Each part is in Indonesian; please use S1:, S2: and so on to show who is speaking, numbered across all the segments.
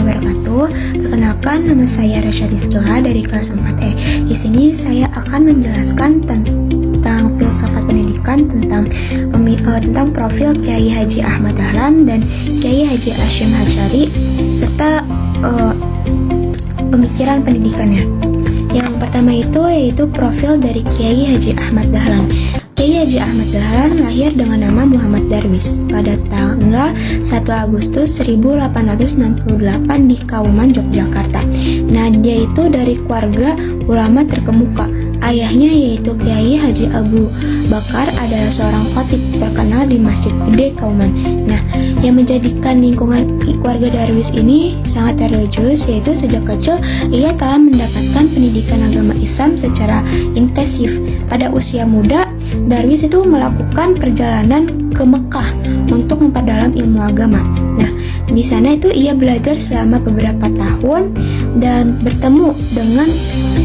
S1: warahmatullahi wabarakatuh. Perkenalkan, nama saya Rasya Rizkyla dari kelas 4E. Di sini saya akan menjelaskan tentang filsafat pendidikan, tentang profil Kiai Haji Ahmad Dahlan dan Kiai Haji Hasyim Asy'ari serta pemikiran pendidikannya. Yang pertama yaitu profil dari Kiai Haji Ahmad Dahlan. Kiai Haji Ahmad Dahlan lahir dengan nama Muhammad Darwis pada tanggal 1 Agustus 1868 di Kauman, Yogyakarta. Nah, dia itu dari keluarga ulama terkemuka. Ayahnya yaitu Kiai Haji Abu Bakar adalah seorang khatib terkenal di Masjid Gede Kauman. Nah, yang menjadikan lingkungan keluarga Darwis ini sangat religius, yaitu sejak kecil ia telah mendapatkan pendidikan agama Islam secara intensif. Pada usia muda, Darwis itu melakukan perjalanan ke Mekah untuk memperdalam ilmu agama. Nah, di sana itu ia belajar selama beberapa tahun dan bertemu dengan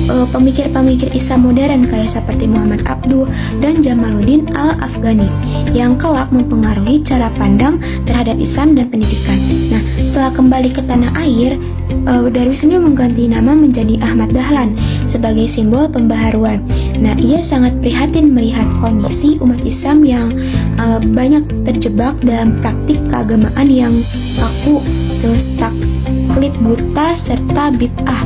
S1: pemikir-pemikir Islam modern kayak seperti Muhammad Abduh dan Jamaluddin Al-Afghani yang kelak mempengaruhi cara pandang terhadap Islam dan pendidikan. Nah, setelah kembali ke tanah air, Darwis ini mengganti nama menjadi Ahmad Dahlan sebagai simbol pembaharuan. Nah, ia sangat prihatin melihat kondisi umat Islam yang banyak terjebak dalam praktik keagamaan yang kaku, terus taklid buta serta bid'ah,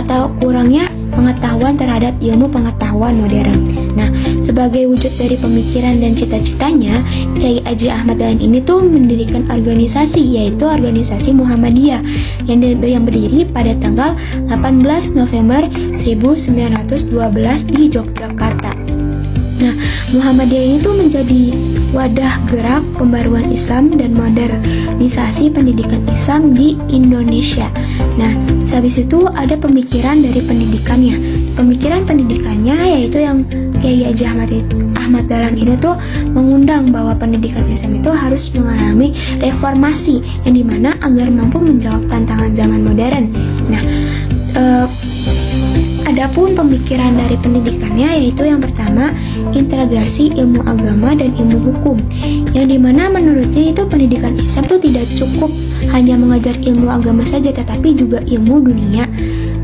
S1: atau kurangnya pengetahuan terhadap ilmu pengetahuan modern. Nah, sebagai wujud dari pemikiran dan cita-citanya, Kiai Haji Ahmad Dahlan ini tuh mendirikan organisasi, yaitu organisasi Muhammadiyah yang berdiri pada tanggal 18 November 1912 di Yogyakarta. Nah, Muhammadiyah ini tuh menjadi wadah gerak pembaruan Islam dan modernisasi pendidikan Islam di Indonesia. Nah, habis itu ada pemikiran dari pendidikannya. Pemikiran pendidikannya yaitu yang Kiai Haji Ahmad Dahlan ini tuh mengundang bahwa pendidikan Islam itu harus mengalami reformasi yang dimana agar mampu menjawab tantangan zaman modern. Nah, adapun pemikiran dari pendidikannya yaitu yang pertama, integrasi ilmu agama dan ilmu hukum, yang dimana menurutnya itu pendidikan Islam itu tidak cukup hanya mengajar ilmu agama saja, tetapi juga ilmu dunia,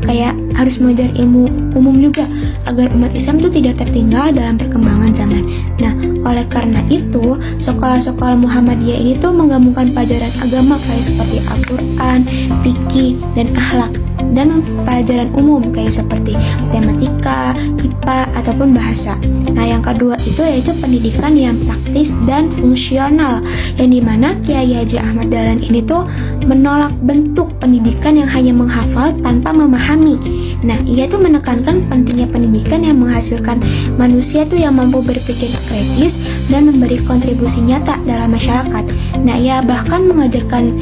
S1: kayak harus mengajar ilmu umum juga agar umat Islam itu tidak tertinggal dalam perkembangan zaman. Nah, oleh karena itu sekolah-sekolah Muhammadiyah ini tuh menggabungkan pelajaran agama kayak seperti Al-Quran, fikih, dan akhlak, dan pelajaran umum kayak seperti matematika, IPA, ataupun bahasa. Nah, yang kedua itu yaitu pendidikan yang praktis dan fungsional, yang dimana Kiai Haji Ahmad Dahlan ini tuh menolak bentuk pendidikan yang hanya menghafal tanpa memahami. Nah, ia tuh menekankan pentingnya pendidikan yang menghasilkan manusia tuh yang mampu berpikir kritis dan memberi kontribusi nyata dalam masyarakat. Nah, ia bahkan mengajarkan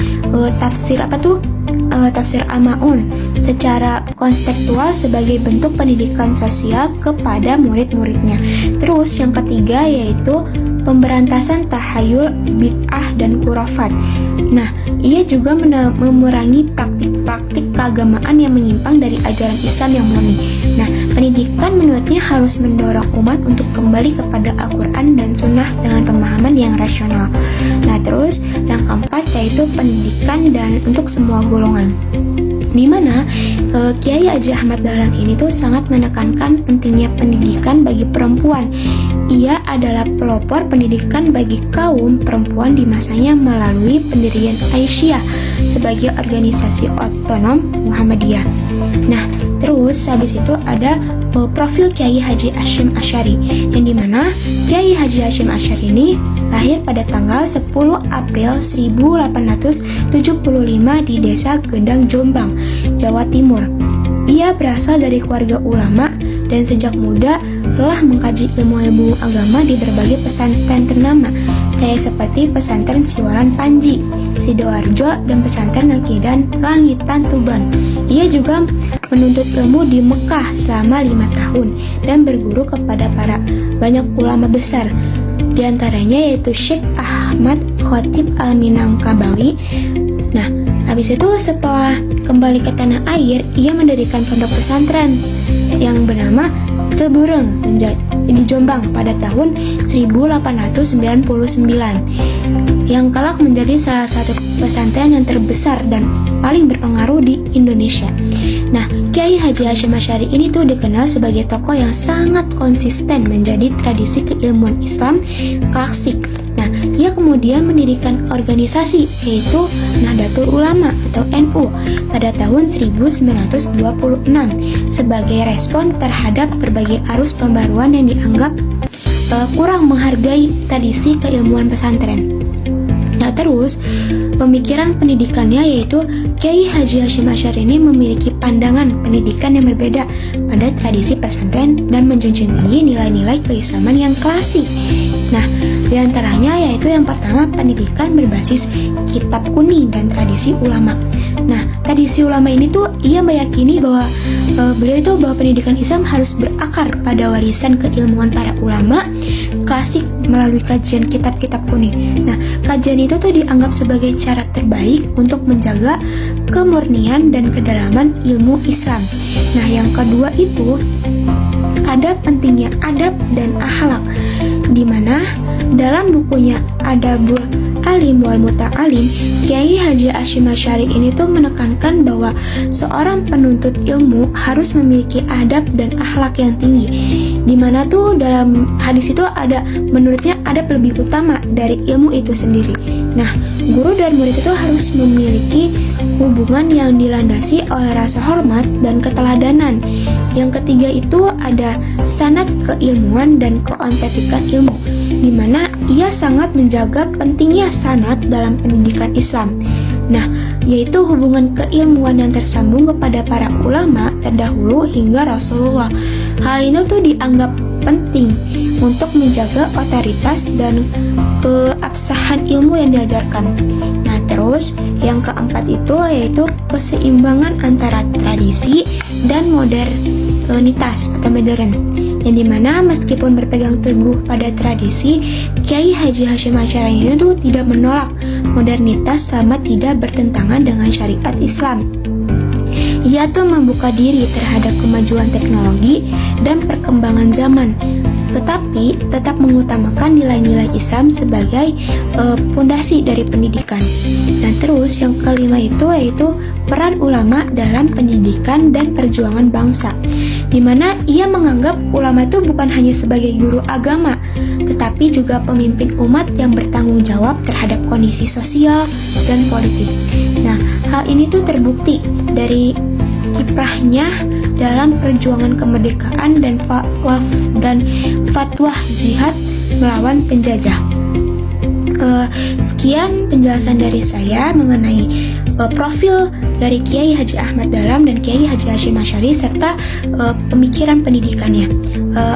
S1: tafsir Al-Ma'un secara konseptual sebagai bentuk pendidikan sosial kepada murid-muridnya. Terus yang ketiga yaitu pemberantasan tahayul, bid'ah, dan khurafat. Nah, ia juga memerangi praktik-praktik keagamaan yang menyimpang dari ajaran Islam yang murni. Nah, pendidikan menurutnya harus mendorong umat untuk kembali kepada Al-Quran dan Sunnah dengan pemahaman yang rasional. Nah, terus yang keempat yaitu pendidikan dan untuk semua golongan, di mana Kiai Haji Ahmad Dahlan ini tuh sangat menekankan pentingnya pendidikan bagi perempuan. Ia adalah pelopor pendidikan bagi kaum perempuan di masanya melalui pendirian Aisyah sebagai organisasi otonom Muhammadiyah. Nah, terus habis itu ada profil Kiai Haji Hasyim Asy'ari, yang dimana Kiai Haji Hasyim Asy'ari ini lahir pada tanggal 10 April 1875 di Desa Gendang, Jombang, Jawa Timur. Ia berasal dari keluarga ulama dan sejak muda telah mengkaji ilmu-ilmu agama di berbagai pesantren ternama kayak seperti pesantren Siwalan Panji, Sidoarjo, dan pesantren Nakidan Langitan, Tuban. Ia juga menuntut ilmu di Mekah selama 5 tahun dan berguru kepada banyak ulama besar. Di antaranya yaitu Syekh Ahmad Khatib Al-Minangkabawi. Nah, habis itu setelah kembali ke tanah air, ia mendirikan pondok pesantren yang bernama Tebureng di Jombang pada tahun 1899 yang kelak menjadi salah satu pesantren yang terbesar dan paling berpengaruh di Indonesia. Nah, Kiai Haji Hashim Asy'ari ini tuh dikenal sebagai tokoh yang sangat konsisten menjadi tradisi keilmuan Islam klasik. Nah, ia kemudian mendirikan organisasi yaitu Nahdlatul Ulama atau NU pada tahun 1926 sebagai respon terhadap berbagai arus pembaruan yang dianggap kurang menghargai tradisi keilmuan pesantren. Nah, terus pemikiran pendidikannya yaitu Kiai Haji Hashim Asy'ari ini memiliki pandangan pendidikan yang berbeda pada tradisi pesantren dan menjunjung tinggi nilai-nilai keislaman yang klasik. Nah, diantaranya yaitu yang pertama pendidikan berbasis kitab kuning dan tradisi ulama. Nah, tradisi ulama ini tuh ia meyakini bahwa beliau itu bahwa pendidikan Islam harus berakar pada warisan keilmuan para ulama klasik melalui kajian kitab-kitab kuning. Nah, kajian itu tuh dianggap sebagai cara terbaik untuk menjaga kemurnian dan kedalaman ilmu Islam. Nah, yang kedua itu ada pentingnya adab dan akhlak, di mana dalam bukunya Adabul Alim wal Muta'alim, Kiai Haji Hashim Asy'ari ini tuh menekankan bahwa seorang penuntut ilmu harus memiliki adab dan akhlak yang tinggi. Dimana tuh dalam hadis itu ada, menurutnya adab lebih utama dari ilmu itu sendiri. Nah, guru dan murid itu harus memiliki hubungan yang dilandasi oleh rasa hormat dan keteladanan. Yang ketiga itu ada sanad keilmuan dan keautentikan ilmu, di mana ia sangat menjaga pentingnya sanad dalam pendidikan Islam. Nah, yaitu hubungan keilmuan yang tersambung kepada para ulama terdahulu hingga Rasulullah. Hal ini tuh dianggap penting untuk menjaga otoritas dan keabsahan ilmu yang diajarkan. Nah, terus yang keempat itu yaitu keseimbangan antara tradisi dan modernitas atau modern, yang dimana meskipun berpegang teguh pada tradisi, Kiai Haji Hashim Asy'ari ini tuh tidak menolak modernitas selama tidak bertentangan dengan syariat Islam. Ia tuh membuka diri terhadap kemajuan teknologi dan perkembangan zaman, tetapi tetap mengutamakan nilai-nilai Islam sebagai pondasi dari pendidikan. Dan terus yang kelima itu yaitu peran ulama dalam pendidikan dan perjuangan bangsa, di mana ia menganggap ulama itu bukan hanya sebagai guru agama, tetapi juga pemimpin umat yang bertanggung jawab terhadap kondisi sosial dan politik. Nah, hal ini tuh terbukti dari kiprahnya dalam perjuangan kemerdekaan dan fatwa jihad melawan penjajah. Sekian penjelasan dari saya mengenai profil dari Kiai Haji Ahmad Dahlan dan Kiai Haji Hashim Asy'ari serta pemikiran pendidikannya.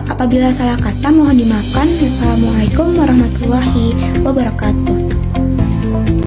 S1: Apabila salah kata mohon dimaafkan. Wassalamualaikum warahmatullahi wabarakatuh.